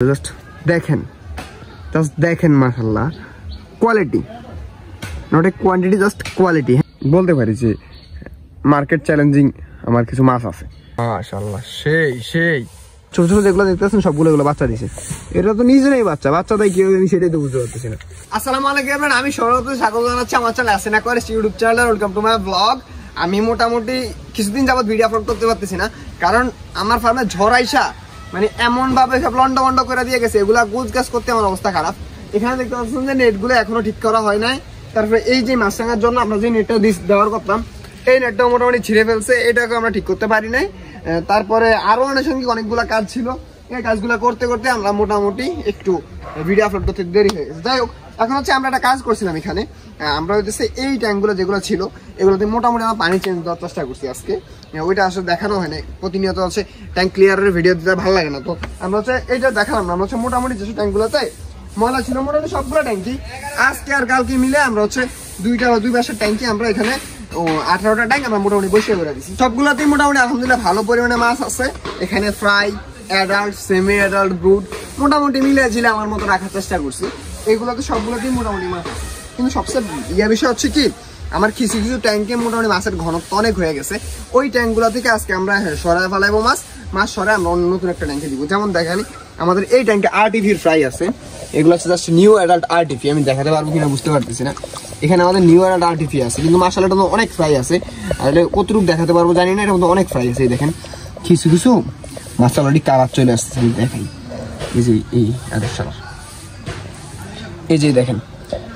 Just দেখেন মাশাআল্লাহ quality, not a quantity, just quality. বলতে পারি যে মার্কেট চ্যালেঞ্জিং আমার কিছু মাছ আছে মাশাআল্লাহ। সেই ছোট ছোট যেগুলো দেখতেছেন সবগুলো বাচ্চা দিছে। এটা তো নিজেরাই বাচ্চা তাই কি আমি সেটাই তো বুঝতে পারতেছি না। আসসালামু আলাইকুম এভরিওয়ান, আমি সৌরভ, স্বাগত জানাচ্ছি আমার চ্যানেল আসেনা করে YouTube channel. Welcome to my blog. আমি মোটামুটি কিছুদিন যাবত ভিডিও আপলোড করতে পারতেছি না, কারণ আমার ফার্মে ঝড় আইসা মানে এমন ভাবে সব লন্ড করে দিয়ে গেছে, এগুলা গুজ গাছ করতে আমার অবস্থা খারাপ। এখানে দেখতে পাচ্ছেন যে নেটগুলো এখনো ঠিক করা হয় নাই। তারপরে এই যে মাছ রাঙার জন্য আমরা যে নেটটা দেওয়ার করতাম, এই নেটটাও মোটামুটি ছিঁড়ে ফেলছে, এটাকে আমরা ঠিক করতে পারি নাই। তারপরে আরো অনেকগুলো কাজ ছিল, এই কাজগুলো করতে করতে আমরা মোটামুটি একটু ভিডিও আপলোড করতে দেরি হয়ে গেছে। যাই হোক, এখন হচ্ছে আমরা একটা কাজ করছিলাম এখানে, আমরা হচ্ছে এই ট্যাঙ্কগুলো যেগুলো ছিল এগুলোতে মোটামুটি আমরা পানি চেঞ্জ দেওয়ার চেষ্টা করছি আজকে। ওইটা আসলে দেখানো হয় না, প্রতিনিয়ত হচ্ছে ট্যাঙ্ক ক্লিয়ারের ভিডিও দিতে ভালো লাগে না, তো আমরা হচ্ছে এইটা দেখালাম না। আমরা হচ্ছে মোটামুটি যেসব ট্যাঙ্কগুলোতে ময়লা ছিল মোটামুটি সবগুলো ট্যাঙ্কি আজকে আর কালকে মিলে আমরা হচ্ছে দুই পাশের ট্যাঙ্কি আমরা এখানে 18টা ট্যাঙ্ক আমরা মোটামুটি বসিয়ে করে দিচ্ছি। সবগুলোতেই মোটামুটি আলহামদুলিল্লাহ ভালো পরিমাণে মাছ আছে। এখানে fry, adult, semi adult, brood মোটামুটি মিলে ঝিলে আমার মতো রাখার চেষ্টা করছি। এইগুলোতে সবগুলোতেই মোটামুটি মাছ আছে। কিন্তু সবচেয়ে বিষয় হচ্ছে কি, আমার কিছু ট্যাঙ্কে মোটামুটি মাছের ঘনত্ব অনেক হয়ে গেছে। ওই ট্যাঙ্কগুলো থেকে আজকে আমরা সরায় ফেলাইবো মাছ সরাই আমরা অন্য নতুন একটা ট্যাঙ্কে দিব। যেমন দেখেন আমাদের এই ট্যাঙ্কে আরটিভির ফ্রাই আছে, এগুলো হচ্ছে জাস্ট নিউ অ্যাডাল্ট আরটিভি। আমি দেখাতে পারবো কিনা বুঝতে পারতেছি না। এখানে আমাদের নিউ অ্যাডাল্ট আরটিভি আছে, কিন্তু মাশাআল্লাহ এটা অনেক ফ্রাই আছে। আর কতটুকু দেখাতে পারবো জানি না, এটার মধ্যে অনেক ফ্রাই আছে। দেখেন কিছু মাছ অলরেডি কালার চলে আসছে, দেখাই এই যে এই আদর্শাল, এই যে দেখেন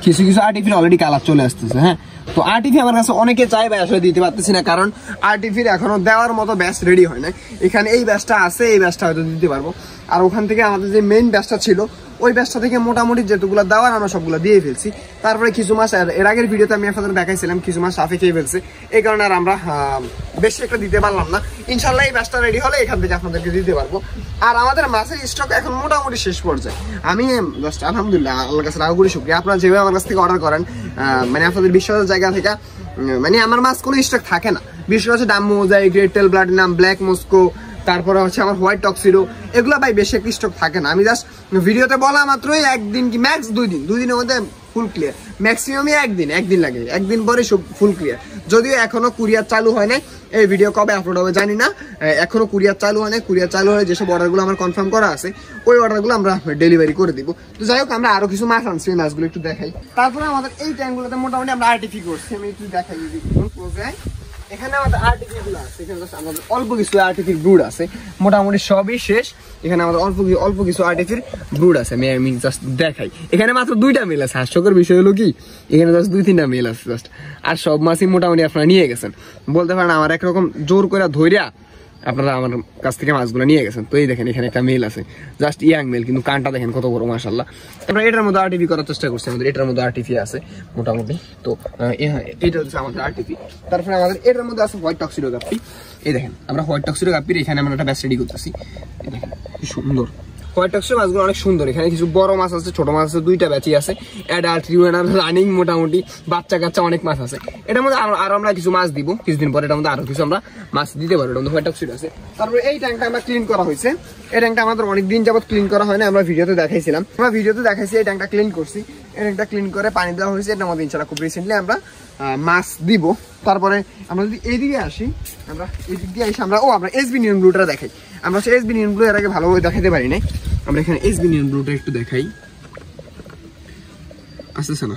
কিছু আরটিভির অলরেডি কালার চলে আসতেছে। হ্যাঁ, তো আরটিভি আমার কাছে অনেকে চাই ভাই, আসলে দিতে পারতেছি না, কারণ আরটিভির এখনো দেওয়ার মতো ব্যাচ রেডি হয় না। এখানে এই ব্যাচটা আছে, এই ব্যাচটা হয়তো দিতে পারবো। আর ওখান থেকে আমাদের যে মেইন ব্যাচটা ছিল ওই ব্যাচটা থেকে মোটামুটি যেগুলো দেওয়ার আমরা সবগুলো দিয়ে ফেলছি। তারপরে কিছু মাছ এর আগের ভিডিওতে আমি আপনাদের দেখাইছিলাম, কিছু মাছ সাফে খেয়ে ফেলছে, এই কারণে আর আমরা বেশি একটা দিতে পারলাম না। ইনশাল্লাহ এই ব্যাচটা রেডি হলে এখান থেকে আপনাদেরকে দিতে পারবো। আর আমাদের মাছের স্টক এখন মোটামুটি শেষ পর্যায়ে। আমি জাস্ট আলহামদুলিল্লাহ আল্লাহর কাছে রাগ করি, শুকরিয়া আপনারা যেভাবে আমার কাছ থেকে অর্ডার করেন, মানে আপনাদের বিশ্বাসের জায়গা থেকে, মানে আমার মাছ কোনো স্টক থাকে না। বিশেষ করে ডাম্মো, গ্রেট টেল, প্লাটিনাম, ব্ল্যাক মস্কো, তারপরে হচ্ছে আমার হোয়াইট টক্সিডো, এগুলো ভাই বেশি একটা স্টক থাকে না। আমি জাস্ট ভিডিওতে বলা মাত্রই একদিন কি ম্যাক্স দুই দিনের মধ্যে ফুল ক্লিয়ার, ম্যাক্সিমামই একদিন লাগে, একদিন পরে সব ফুল ক্লিয়ার। যদিও এখনো কুরিয়ার চালু হয় না, এই ভিডিও কবে আপলোড হবে জানি না, এখনো কুরিয়ার চালু হয় না। কুরিয়ার চালু হলে যেসব অর্ডারগুলো আমার কনফার্ম করা আছে ওই অর্ডারগুলো আমরা ডেলিভারি করে দিব। তো যাই হোক, আমরা আরো কিছু মাছ আনছি, এই মাছগুলো একটু দেখাই। তারপরে আমাদের এই ট্যাঙ্কগুলোতে মোটামুটি আমরা আরটিভি করছি, আমি একটু দেখাই। এখানে আমাদের আরটিভি গুলো আছে, এখানে আমাদের অল্প কিছু আরটিভির ব্রুড আছে, মোটামুটি সবই শেষ। এখানে আমাদের অল্প কিছু আরটিভির ব্রুড আছে, আমি জাস্ট দেখাই। এখানে মাত্র 2টা মেল আছে। হাস্যকর বিষয় হলো কি, এখানে জাস্ট 2-3টা মেল আছে জাস্ট, আর সব মাছই মোটামুটি আপনারা নিয়ে গেছেন। বলতে পারেন আমার একরকম জোর করে ধৈর্যা আপনারা আমার কাছ থেকে মাছগুলো নিয়ে গেছেন। তো এই দেখেন এখানে একটা মেল আছে, জাস্ট ইয়াং মেল, কিন্তু কানটা দেখেন কত বড় মাশাআল্লাহ। আমরা এটার মধ্যে আরটিভি করার চেষ্টা করছি, আমাদের এটার মধ্যে আরটিভি আছে মোটামুটি। তো এটা হচ্ছে আমাদের আরটিভি। তারপরে আমাদের এটার মধ্যে আছে হোয়াইট টক্সিডো গাপ্পি। এই দেখেন আমরা হোয়াইট টক্সিডো গাপ্পির এখানে আমরা একটা ব্যাচ রেডি করতেছি। এই দেখেন কি সুন্দর হোয়াইট টক্সিডো মাছগুলো, অনেক সুন্দর। এখানে কিছু বড় মাছ আছে, ছোট মাছ আছে, 2টা ব্যাচই আছে, অ্যাডাল্ট, রানিং, মোটামুটি বাচ্চা কাচ্চা অনেক মাছ আছে। এটার মধ্যে আরো আমরা কিছু মাছ দিব কিছুদিন পরে, এটার মধ্যে আরো কিছু আমরা মাছ দিতে পারবো। এটার মধ্যে হোয়াইট টক্সিডো আছে। তারপরে এই ট্যাঙ্কটা আমরা ক্লিন করা হয়েছে, এই ট্যাঙ্কটা আমাদের অনেকদিন যাবত ক্লিন করা হয় না, আমরা ভিডিওতে দেখাইছি। এই ট্যাঙ্কটা ক্লিন করছি, এই ট্যাঙ্কটা ক্লিন করে পানি দেওয়া হয়েছে। এটার মধ্যে ইনশাআল্লাহ খুব রিসেন্টলি আমরা মাছ দিব। তারপরে আমরা যদি এইদিকে আসি, আমরা এইদিক দিয়ে আসি, আমরা এসবি নিয়ন ব্লুটা দেখাই। আমরা হচ্ছে এসবি নিয়ন ব্লু এর আগে ভালোভাবে দেখাতে পারি নাই, আমরা এখানে এসবি নিয়ন ব্লুটা একটু দেখাই। আসতেছে না,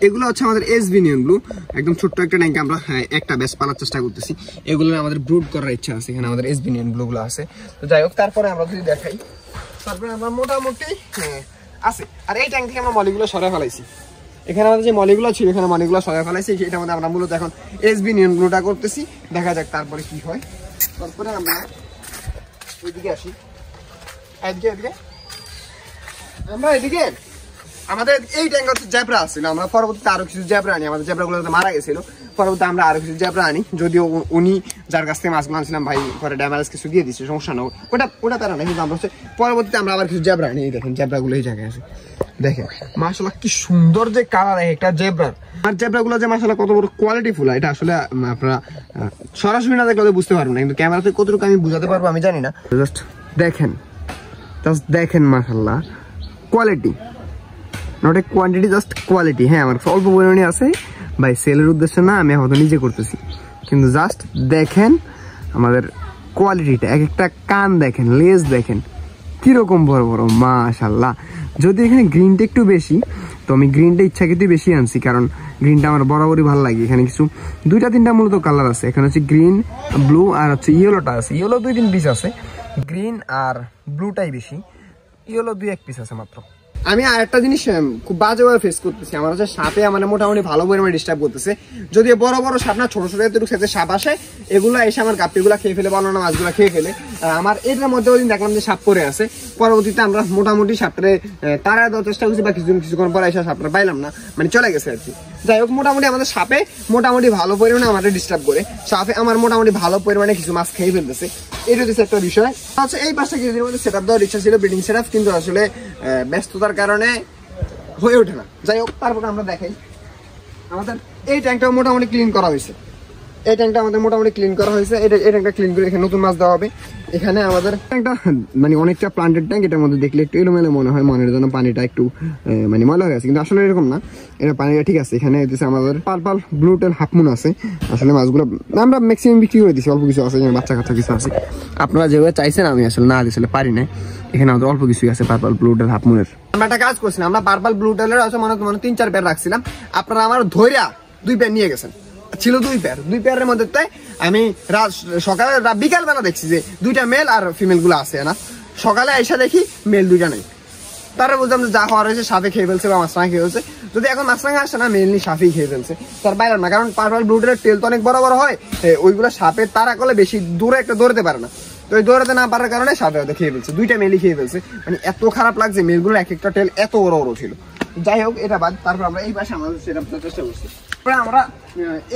এগুলো হচ্ছে আমাদের এসবি নিয়ন ব্লু, একদম ছোট্ট একটা ট্যাঙ্কে আমরা একটা ব্যাচ পালার চেষ্টা করতেছি। এগুলো আমাদের ব্রুড করার ইচ্ছা আছে, এখানে আমাদের এসবি নিয়ন ব্লু গুলো আছে। তো যাই হোক, তারপরে আমরা যদি দেখাই, তারপরে আমরা মোটামুটি আছে। আর এই ট্যাঙ্ক থেকে আমরা মলিগুলো সরাই ফেলাইছি। এখানে আমাদের যে মলিগুলো ছিল, এখানে মলিগুলো সরাই ফেলাইছি। এটা মধ্যে আমরা মূলত এখন এসবি নিয়ন ব্লুটা করতেছি, দেখা যাক তারপরে কি হয়। তারপরে আমরা এদিকে আসি, এদিকে আমরা এদিকে আমাদের এই ট্যাঙ্ক হচ্ছে জ্যাবরা আসছিল। আমরা পরবর্তীতে আরো কিছু জ্যাবরা আনি, আমাদের জ্যাবরাগুলো মারা গেছিল। পরবর্তীতে আমরা আরো কিছু জ্যাবরা আনি, যদিও উনি যার কাছ থেকে মাছগুলো আনছিলাম ভাই পরে ড্যামেজ কিছু দিয়ে দিচ্ছে, সমস্যা না, ওটা তারা না। কিন্তু আমরা হচ্ছে পরবর্তীতে আমরা আবার কিছু জ্যাবরা আনি। দেখেন জ্যাবরাগুলো এই জায়গায় আছে, দেখেন মাশাআল্লাহ কি সুন্দর যে কালার একটা জেব্রার। আর জেব্রাগুলো যে মাশাআল্লাহ কত বড় কোয়ালিটি ফুল, এটা আসলে আপনারা সরাসরি না দেখলে বুঝতে পারবেন না, কিন্তু ক্যামেরাতে কতটুকু আমি বুঝাতে পারবো আমি জানি না। জাস্ট দেখেন জাস্ট দেখেন মাশাআল্লাহ quality, not a quantity, just quality. হ্যাঁ, আমার অল্প পরিমাণে আছে ভাই, সেলের উদ্দেশ্যে না, আমি হয়তো নিজে করতেছি, কিন্তু জাস্ট দেখেন আমাদের কোয়ালিটিটা। এক একটা কান দেখেন, লেজ দেখেন কিরকম বড় বড়, মাশাআল্লাহ। যদি এখানে গ্রিনটা একটু বেশি, তো আমি গ্রিনটা ইচ্ছাকৃতই বেশি আনছি, কারণ গ্রিনটা আমার বরাবরই ভালো লাগে। এখানে কিছু 2-3টা মূলত কালার আছে, এখানে হচ্ছে গ্রিন, ব্লু আর হচ্ছে ইয়েলোটা আছে। ইয়েলো 2-3 পিস আছে, গ্রিন আর ব্লুটাই বেশি, ইয়েলো 2-1 পিস আছে মাত্র। আমি আরেকটা জিনিস খুব বাজেভাবে ফেস করতেছি, আমার হচ্ছে সাপে মানে মোটামুটি ভালো পরিমাণে ডিস্টার্ব করতেছে। যদিও বড় বড় সাপ না, ছোট ছোট এতটুকু সাইজের সাপ আসে, এগুলো এসে আমার গাপ্পিগুলো খেয়ে ফেলে, বলো না মাছগুলো খেয়ে ফেলে। আমার এটার মধ্যে ওই দিন দেখলাম যে সাপ পরে আছে। পরবর্তীতে আমরা মোটামুটি সাপটারে তারা দেওয়ার চেষ্টা করছি, বা কিছুক্ষণ পরে এসে সাপটা পাইলাম না, মানে চলে গেছে আর কি। যাই হোক, মোটামুটি আমাদের সাপে মোটামুটি ভালো পরিমাণে আমাদের ডিস্টার্ব করে। সাপে আমার মোটামুটি ভালো পরিমাণে কিছু মাছ খেয়ে ফেলতেছে, এটা হচ্ছে একটা বিষয়। আচ্ছা, এই পাশটা কিছুদিনের মধ্যে সেট আপ দেওয়ার ইচ্ছা ছিল, ব্রিডিং সেট আপ, কিন্তু আসলে ব্যস্ততার কারণে হয়ে ওঠে না। যাই হোক, তারপরে আমরা দেখাই আমাদের এই ট্যাঙ্কটা মোটামুটি ক্লিন করা হয়েছে। এই ট্যাঙ্কটা আমাদের মোটামুটি ক্লিন করা হয়েছে। এই ট্যাঙ্কটা ক্লিন করে এখানে নতুন মাছ দেওয়া হবে। এখানে আমাদের ট্যাঙ্কটা মানে অনেকটা প্লান্টেড ট্যাঙ্ক, এটার মধ্যে দেখলে একটু এলোমেলো মনে হয়, মনের জন্য পানিটা একটু মানে ময়লা হয়ে গেছে, কিন্তু আসলে এরকম না, এটা পানিটা ঠিক আছে। এখানে আমাদের পার্পল ব্লু টেল হাফ মুন আছে। আসলে মাছগুলো আমরা ম্যাক্সিমাম বিক্রি করে দিচ্ছি, অল্প কিছু আছে, বাচ্চা কাচ্চা কিছু আছে। আপনারা যেভাবে চাইছেন আমি আসলে না দিলে পারি না। এখানে আমাদের অল্প কিছুই আছে পার্পল ব্লু টেল হাফ মুনের। আমরা একটা কাজ করছিলাম, আমরা পার্পল ব্লু টেলের আছে মনে 3-4 পেয়ার রাখছিলাম। আপনারা আমার ধৈর্যা 2 পেয়ার নিয়ে গেছেন, ছিল 2 পেয়ারের মধ্যে আমি সকালে বিকাল বেলা দেখছি যে 2টা মেল আর ফিমেল গুলো আছে না। সকালে এসে দেখি মেল 2টা নেই। তারা বলতাম যে যা হওয়ার হয়েছে সাপে খেয়ে ফেলছে বা মাছরাঙা খেয়ে ফেলছে। যদি এখন মাছরাঙা আসে না, মেনলি সাপেই খেয়ে ফেলছে, তার বাইরে না। কারণ পার্পল ব্লু টেলের টেল তো অনেক বড় বড় হয়, ওইগুলো সাপের তারা করলে বেশি দূরে একটা দৌড়াতে পারে না, তো ওই দৌড়াতে না পারার কারণে সাপে হয়তো খেয়ে ফেলছে। 2টা মেলই খেয়ে ফেলছে, মানে এত খারাপ লাগছে, মেলগুলো এক একটা টেল এত বড় বড় ছিল। যাই হোক, এটা বাদ। তারপর আমরা এই পাশে আমাদের সেট আপটা চেষ্টা করছি, আমরা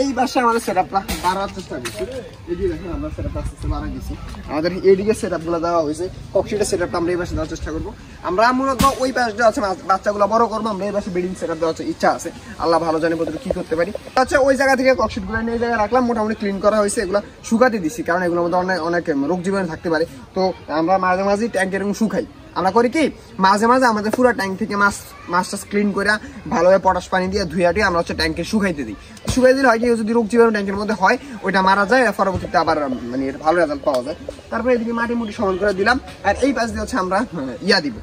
এই পাশে আমাদের সেট আপটা বাড়ার চেষ্টা করছি। এদিকে দেখেন আমরা সেট আপটা আস্তে বাড়া দিচ্ছি। আমাদের এইদিকে সেট আপগুলো দেওয়া হয়েছে, ককশিটের সেট আপটা আমরা এই পাশে দেওয়ার চেষ্টা করবো। আমরা মূলত ওই পাশে দেওয়া আছে বাচ্চাগুলো বড় করবো, আমরা এই পাশে ব্রিডিং সেট আপ দেওয়ার ইচ্ছা আছে। আল্লাহ ভালো জানে কতটুকু কি করতে পারি। আচ্ছা, ওই জায়গা থেকে ককশিটগুলো নিয়ে এই জায়গায় রাখলাম, মোটামুটি ক্লিন করা হয়েছে। এগুলো শুকাতে দিচ্ছি, কারণ এগুলোর মধ্যে অনেক রোগ জীবাণু থাকতে পারে। তো আমরা মাঝে মাঝেই ট্যাঙ্ক এরকম শুকাই। আমরা করি কি, মাঝে মাঝে আমাদের পুরো ট্যাঙ্ক থেকে মাছটা ক্লিন করে ভালোভাবে পটাশ পানি দিয়ে ধুয়ে আমরা হচ্ছে ট্যাঙ্কে শুকাইতে দিই। শুকাই দিলে হয় কি, যদি রোগ জীবাণু ট্যাঙ্কের মধ্যে হয় ওইটা মারা যায়, পরবর্তীতে আবার মানে ভালো রেজাল্ট পাওয়া যায়। তারপরে এদিকে মাটি মুটি সমান করে দিলাম, আর এই পাশ দিয়ে হচ্ছে আমরা দিব,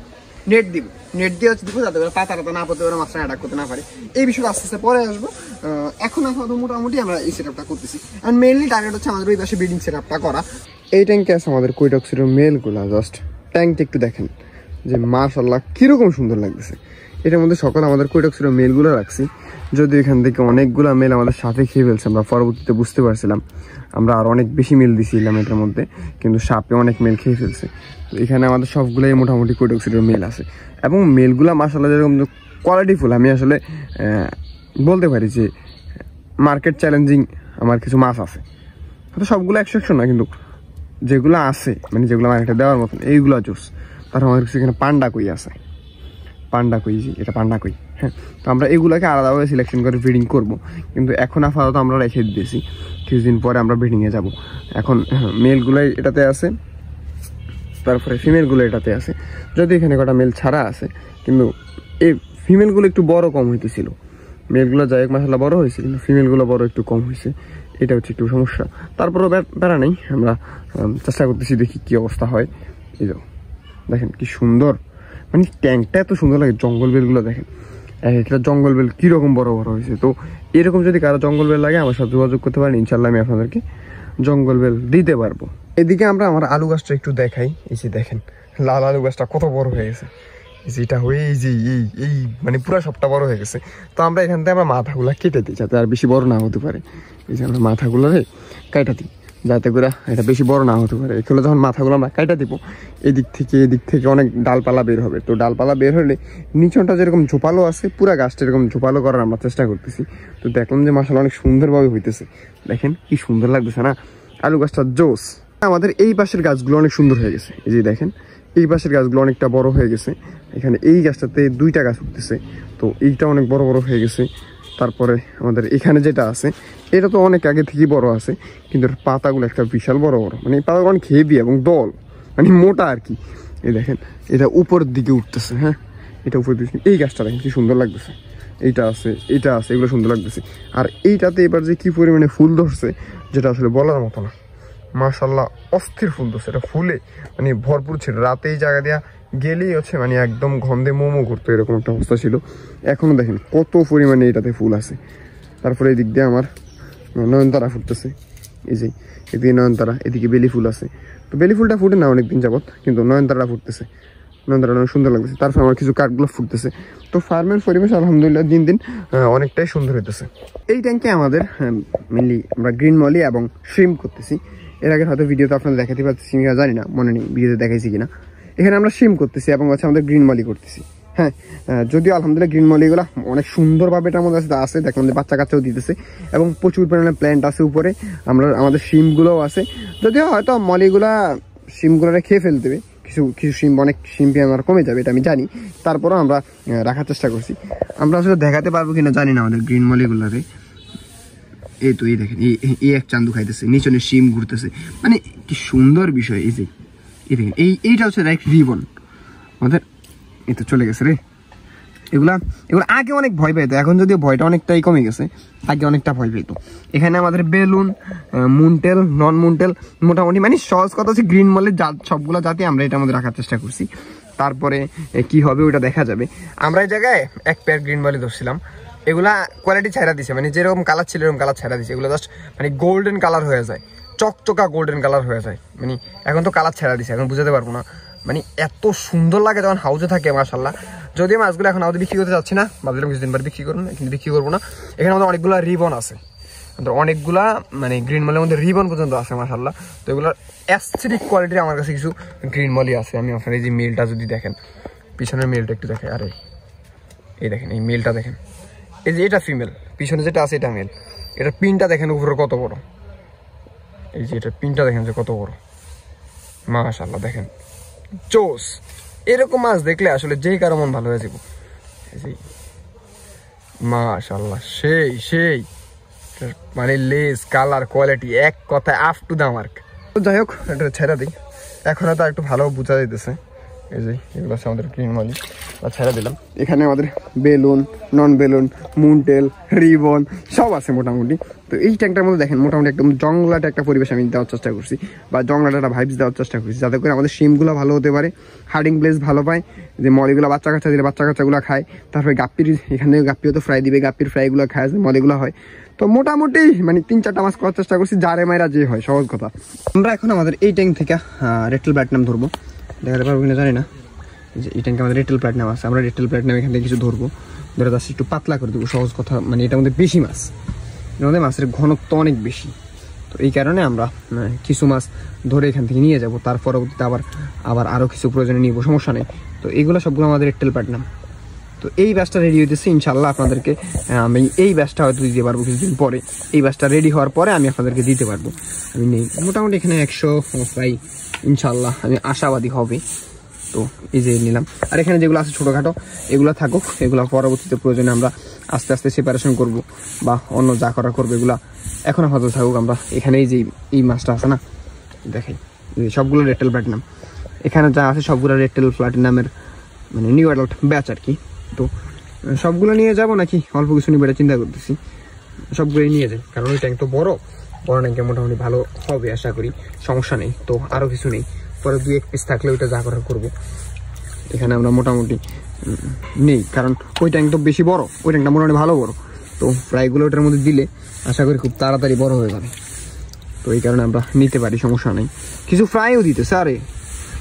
নেট দিব। নেট দিয়ে হচ্ছে দিব যাতে পাতা না পড়তে পারে, মাছটা অ্যাটাক করতে না পারে। এই বিষয়টা আস্তে আস্তে পরে আসবো। এখন মোটামুটি আমরা এই সেট আপটা করতেছি। আর মেনলি টার্গেট হচ্ছে আমাদের ওই পাশে ব্রিডিং সেট আপটা করা। এই ট্যাঙ্কে আছে আমাদের কুইটক্সিডের মেলগুলা। জাস্ট ট্যাঙ্কটা একটু দেখেন যে মাশাআল্লাহ কিরকম সুন্দর লাগতেছে। এটার মধ্যে সকাল আমাদের কুইটক্সিডের মেলগুলো রাখছি, যদি এখান থেকে অনেকগুলো মেল আমাদের সাথে খেয়ে ফেলছে। আমরা পরবর্তীতে বুঝতে পারছিলাম, আমরা আর অনেক বেশি মেল দিছিলাম এটার মধ্যে, কিন্তু সাপে অনেক মেল খেয়ে ফেলছে। তো এখানে আমাদের সবগুলোই মোটামুটি কুইটক্সিডের মেল আছে, এবং মেলগুলো মাশাআল্লাহ যেরকম কোয়ালিটিফুল। আমি আসলে বলতে পারি যে মার্কেট চ্যালেঞ্জিং আমার কিছু মাছ আছে, হয়তো সবগুলো 100 না, কিন্তু যেগুলো আছে মানে যেগুলো মার্কেটে দেওয়ার মতন এইগুলো জোস। তারপর আমাদের কাছে এখানে পান্ডা কই আছে, পান্ডা কই, এটা পান্ডা কই। হ্যাঁ, তো আমরা এগুলোকে আলাদাভাবে সিলেকশন করে ব্রিডিং করব, কিন্তু এখন আপাতত আমরা রেখে দিয়েছি। কিছুদিন পরে আমরা ব্রিডিংয়ে যাব। এখন মেলগুলোই এটাতে আছে, তারপরে ফিমেলগুলো এটাতে আছে। যদি এখানে কটা মেল ছাড়া আছে, কিন্তু এই ফিমেলগুলো একটু বড় কম হইতেছিল। মেলগুলো যাই হোক মাশাআল্লাহ বড় হয়েছে, কিন্তু ফিমেলগুলো বড় একটু কম হয়েছে, এটা হচ্ছে একটু সমস্যা। তারপরেও বেড়া নেই, আমরা চেষ্টা করতেছি, দেখি কি অবস্থা হয়। এই দেখেন কি সুন্দর, মানে ট্যাঙ্কটা এত সুন্দর লাগে। জঙ্গল বেলগুলো দেখেন, এটা জঙ্গল বেল কীরকম বড় বড় হয়েছে। তো এরকম যদি কারো জঙ্গল বেল লাগে আমার সাথে যোগাযোগ করতে পারেন, ইনশাল্লাহ আমি আপনাদেরকে জঙ্গল বেল দিতে পারবো। এদিকে আমরা আমার আলু গাছটা একটু দেখাই। এই যে দেখেন লাল আলু গাছটা কত বড় হয়ে গেছে, যেটা হয়ে এই যে এই মানে পুরো সবটা বড় হয়ে গেছে। তো আমরা এখান থেকে আমরা মাথাগুলো কেটে দিই, যাতে আর বেশি বড় না হতে পারে। এই যে আমরা মাথাগুলো কেটে দিই, যাতে করে এটা বেশি বড় না হতে পারে। এগুলো যখন মাথাগুলো আমরা কেটে দিব, এদিক থেকে অনেক ডালপালা বের হবে। তো ডালপালা বের হলে নিচনটা যেরকম ঝোপালো আছে, পুরা গাছটা এরকম ঝোপালো করার আমরা চেষ্টা করতেছি। তো দেখলাম যে মাশাআল্লাহ অনেক সুন্দরভাবে হইতেছে। দেখেন কি সুন্দর লাগতেছে না আলু গাছটা, জোস। আমাদের এই পাশের গাছগুলো অনেক সুন্দর হয়ে গেছে। এই যে দেখেন এই পাশের গাছগুলো অনেকটা বড় হয়ে গেছে। এখানে এই গাছটাতে 2টা গাছ উঠতেছে, তো এইটা অনেক বড় বড় হয়ে গেছে। তারপরে আমাদের এখানে যেটা আছে এটা তো অনেক আগে থেকেই বড় আছে, কিন্তু পাতাগুলো একটা বিশাল বড় বড়, মানে পাতাগুলো অনেক হেভি এবং দল, মানে মোটা আর কি। এই দেখেন এটা উপরের দিকে উঠতেছে। হ্যাঁ, এটা উপরের দিকে। এই গাছটা দেখেন কি সুন্দর লাগতেছে, এইটা আছে, এটা আছে, এগুলো সুন্দর লাগতেছে। আর এইটাতে এবার যে কি পরিমাণে ফুল ধরছে যেটা আসলে বলার মতো না। মাশাআল্লাহ অস্থির ফুল ধরছে, এটা ফুলে মানে ভরপুর ছিল। রাতে এই জায়গা দিয়া গেলেই হচ্ছে মানে একদম গন্ধে মোমো করতো, এরকম একটা অবস্থা ছিল। এখনো দেখেন কত পরিমাণে এটাতে ফুল আছে। তারপরে এই দিক দিয়ে আমার নয়নতারা ফুটতেছে, এই যে এদিকে নয়নতারা, এদিকে বেলি ফুল আছে। তো বেলি ফুলটা ফুটে না অনেকদিন যাবত, কিন্তু নয়নতারা ফুটতেছে, নয়নতারা অনেক সুন্দর লাগতেছে। তারপর আমার কিছু কাঠগুলো ফুটতেছে। তো ফার্মের পরিবেশ আলহামদুলিল্লাহ দিন দিন অনেকটাই সুন্দর হইতেছে। এই ট্যাঙ্কে আমাদের মেনলি আমরা গ্রিন মলি এবং শ্রিম্প করতেছি। এর আগে হয়তো ভিডিওতে আপনাদের দেখাতে পারতেছি কিনা জানি না, মনে নেই ভিডিওতে দেখাইছি কিনা। এখানে আমরা শ্রিম্প করতেছি এবং হচ্ছে আমাদের গ্রিন মলি করতেছি। হ্যাঁ, যদিও আলহামদুলিল্লাহ গ্রিন মলিগুলো অনেক সুন্দরভাবে এটার মধ্যে আছে, দেখেন আমাদের বাচ্চা কাচ্চাও দিতেছে এবং প্রচুর পরিমাণে প্ল্যান্ট আছে উপরে। আমাদের শিমগুলোও আছে, যদিও হয়তো মলিগুলা শিমগুলোরে খেয়ে ফেল দেবে, কিছু কিছু শিম, অনেক শিম্পি আমার কমে যাবে এটা আমি জানি। তারপরেও আমরা রাখার চেষ্টা করছি। আমরা আসলে দেখাতে পারবো কিনা জানি না আমাদের গ্রিন মলিগুলারে। এই তো এই দেখেন এই এক চান্দু খাইতেছে, নিচনে শিম ঘুরতেছে, মানে কি সুন্দর বিষয়। এই যে এই দেখেন এইটা হচ্ছে ডাইরেক্ট রিবন আমাদের। এই তো চলে গেছে রে। এগুলা আগে অনেক ভয় পেতো, এখন যদিও ভয়টা অনেকটাই কমে গেছে, আগে অনেকটা ভয় পেতো। এখানে আমাদের বেলুন, মুনটেল, নন মুনটেল, মোটামুটি মানে সহজ কথা হচ্ছে গ্রিন মলের সবগুলো জাতি আমরা এটার মধ্যে রাখার চেষ্টা করছি। তারপরে কি হবে ওটা দেখা যাবে। আমরা এই জায়গায় এক পেয়ার গ্রিন মলি ধরছিলাম, এগুলা কোয়ালিটি ছাড়া দিছে, মানে যেরকম কালার ছিল এরকম কালার ছাড়া দিছে। এগুলো জাস্ট মানে গোল্ডেন কালার হয়ে যায়, চকচকা গোল্ডেন কালার হয়ে যায়। মানে এখন তো কালার ছাড়া দিছে, এখন বুঝাতে পারবো না। মানে এত সুন্দর লাগে যখন হাউজে থাকে মাশাআল্লাহ। যদিও মাছগুলো এখন আমাদের বিক্রি করতে যাচ্ছি না, ভাবছিলাম কিছুদিন পর বিক্রি করবো, কিন্তু বিক্রি করবো না। এখানে আমাদের অনেকগুলো রিবন আছে, অনেকগুলা মানে গ্রিন মলের মধ্যে রিবন পর্যন্ত আছে মাশাআল্লাহ। তো এগুলো অ্যাস্থেটিক কোয়ালিটির আমার কাছে কিছু গ্রিন মলি আছে। আমি আপনার এই যে মেলটা যদি দেখেন, পিছনের মেলটা একটু দেখে, আরে এই দেখেন এই মেলটা দেখেন, এই যে এটা ফিমেল, পিছনে যেটা আছে এটা মেল। এটা পিনটা দেখেন উপরে কত বড়, এই যে এটা পিনটা দেখেন যে কত বড়, মাশাআল্লাহ দেখেন জোস। এরকম মাছ দেখলে আসলে যেই কারো মন ভালো হয়ে যাবো। মাশাআল্লাহ সেই সেই মানে লেস, কালার, কোয়ালিটি এক কথায় আপ টু দা মার্ক। তো যাই হোক, এটা ছেড়ে দিই, এখন হয়তো একটু ভালো বোঝা যাইতেছে। এই যে এগুলো আছে আমাদের গ্রিন মলি, ছেড়ে দিলাম। এখানে আমাদের বেলুন, নন বেলুন, মুনটেল, রিবন সব আছে মোটামুটি। তো এই ট্যাঙ্কটার মধ্যে দেখেন মোটামুটি একদম জংলাটা একটা পরিবেশ আমি দেওয়ার চেষ্টা করছি, বা জংলাটা একটা ভাইবস দেওয়ার চেষ্টা করছি, যাতে করে আমাদের শিমগুলো ভালো হতে পারে, হার্ডিং প্লেস ভালো পায়, যে মলিগুলো বাচ্চা কাচ্চা দিলে বাচ্চা কাচ্চাগুলো খায়। তারপরে গাপ্পির, এখানে গাপ্পিও তো ফ্রাই দিবে, গাপ্পির ফ্রাইগুলো খায়, যে মলিগুলো হয়। তো মোটামুটি মানে 3-4টা মাছ করার চেষ্টা করছি, যারে মায়েরা যে হয়, সহজ কথা। আমরা এখন আমাদের এই ট্যাঙ্ক থেকে রেটেল প্ল্যাটিনাম ধরবো, দেখাতে পারবো কিনা জানি না। যে এই ট্যাঙ্কে আমাদের রেটেল প্ল্যাটিনাম আছে, আমরা রেটেল প্ল্যাটিনাম এখান থেকে কিছু ধরবো, ধরে যাচ্ছি একটু পাতলা করে দেবো, সহজ কথা। মানে এটার মধ্যে বেশি মাছ, এর মধ্যে মাছের ঘনত্ব অনেক বেশি। তো এই কারণে আমরা কিছু মাছ ধরে এখান থেকে নিয়ে যাব, তার পরবর্তীতে আবার আরও কিছু প্রয়োজনে নিব, সমস্যা নেই। তো এইগুলো সবগুলো আমাদের রেটেল প্ল্যাটিনাম। তো এই ব্যাচটা রেডি হইতেছে, ইনশাল্লাহ আপনাদেরকে আমি এই ব্যাচটা হয়তো দিতে পারবো কিছুদিন পরে। এই ব্যাচটা রেডি হওয়ার পরে আমি আপনাদেরকে দিতে পারবো। আমি নেই মোটামুটি এখানে 100 প্রায়, ইনশাল্লাহ আমি আশাবাদী হবে। তো এই যে নিলাম। আর এখানে যেগুলো আছে ছোটোখাটো এগুলো থাকুক, এগুলো পরবর্তীতে প্রয়োজনে আমরা আস্তে আস্তে সেপারেশন করব, বা অন্য যা করা করবো এগুলা এখন আপাতত থাকুক। আমরা এখানে এই যে এই মাছটা আছে না, দেখাই, সবগুলো রেটেল প্ল্যাটিনাম। এখানে যা আছে সবগুলো রেটেল প্ল্যাটিনামের মানে নিউ অ্যাডাল্ট ব্যাচ আর কি। তো সবগুলো নিয়ে যাব নাকি অল্প কিছু নিয়ে বেড়ে চিন্তা করতেছি, সবগুলোই নিয়ে যাই, কারণ ওই ট্যাঙ্ক তো বড় ট্যাঙ্কে মোটামুটি ভালো হবে আশা করি, সমস্যা নেই। তো আরও কিছু নেই, পরে 2-1 পিস থাকলে ওইটা যা করার করবো। এখানে আমরা মোটামুটি নেই, কারণ ওই ট্যাঙ্ক তো বেশি বড়, ওই ট্যাঙ্কটা মোটামুটি ভালো বড়। তো ফ্রাইগুলো ওটার মধ্যে দিলে আশা করি খুব তাড়াতাড়ি বড় হয়ে যাবে। তো এই কারণে আমরা নিতে পারি, সমস্যা নেই। কিছু ফ্রাইও দিতেছে, আরে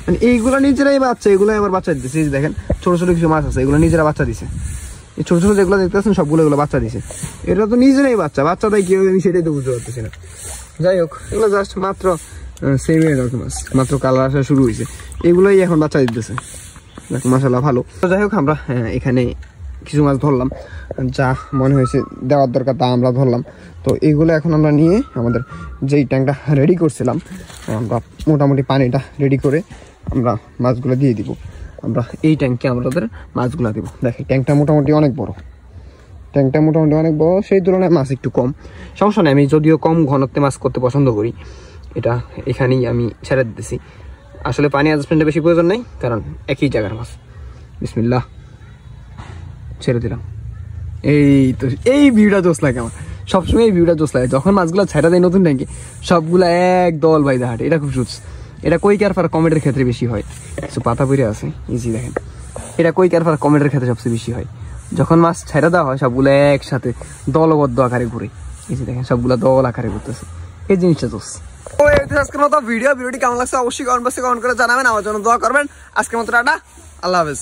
মানে এইগুলো নিজেরাই বাচ্চা, এগুলো আবার বাচ্চা দিতেছে। দেখেন ছোটো ছোটো কিছু মাছ আছে, এগুলো নিজেরা বাচ্চা দিছে। এই ছোটো ছোটো যেগুলো দেখতে পাচ্ছেন সবগুলো এগুলো বাচ্চা দিছে। এটা তো নিজেরাই বাচ্চা দেয় কি আমি সেটাই তো বুঝতে পারতেছি না। যাই হোক, এগুলো জাস্ট মাত্র সেমে মাছ, মাত্র কালার আসা শুরু হয়েছে, এগুলোই এখন বাচ্চা দিতেছে, মাশাআল্লাহ ভালো। তো যাই হোক, আমরা এখানে কিছু মাছ ধরলাম, যা মনে হয়েছে দেওয়ার দরকার তা আমরা ধরলাম। তো এইগুলো এখন আমরা নিয়ে আমাদের যেই ট্যাঙ্কটা রেডি করছিলাম, আমরা মোটামুটি পানিটা রেডি করে আমরা মাছগুলো দিয়ে দিব। আমরা এই ট্যাঙ্কে আমাদের মাছগুলো দেবো। দেখি ট্যাঙ্কটা মোটামুটি অনেক বড়, সেই তুলনায় মাছ একটু কম, সমস্যা নেই। আমি যদিও কম ঘনত্বে মাছ করতে পছন্দ করি, এটা এখানেই আমি ছেড়ে দিতেছি। আসলে পানি অ্যাডজাস্টমেন্টের বেশি প্রয়োজন নেই, কারণ একই জায়গার মাছ। বিসমিল্লাহ, ছেড়ে দিলাম। এই তো এই ভিউটা জোস লাগে আমার, সবসময় এই ভিউটা জোস লাগে যখন মাছগুলো ছেড়া দেয় নতুন ট্যাঙ্কে, সবগুলা এক দল বাইদা হাটে। এটা খুব জোস। এটা কই কারফার কমেন্টের ক্ষেত্রে বেশি হয়। কিছু পাতা পড়ে আছে, ইজি দেখেন। এটা কই কারফার কমেন্টের ক্ষেত্রে সবচেয়ে বেশি হয়, যখন মাছ ছেড়া দেওয়া হয় সবগুলো একসাথে দলবদ্ধ আকারে ঘুরে। ইজি দেখেন, সবগুলা দল আকারে ঘুরতেছে। এই জিনিসটা জোস। আজকের মতো ভিডিওটি কেমন লাগছে অবশ্যই কমেন্ট বক্সে কমেন্ট করে জানাবেন। আমার জন্য দোয়া করবেন। আজকের মতো টাটা, আল্লাহ হাফেজ।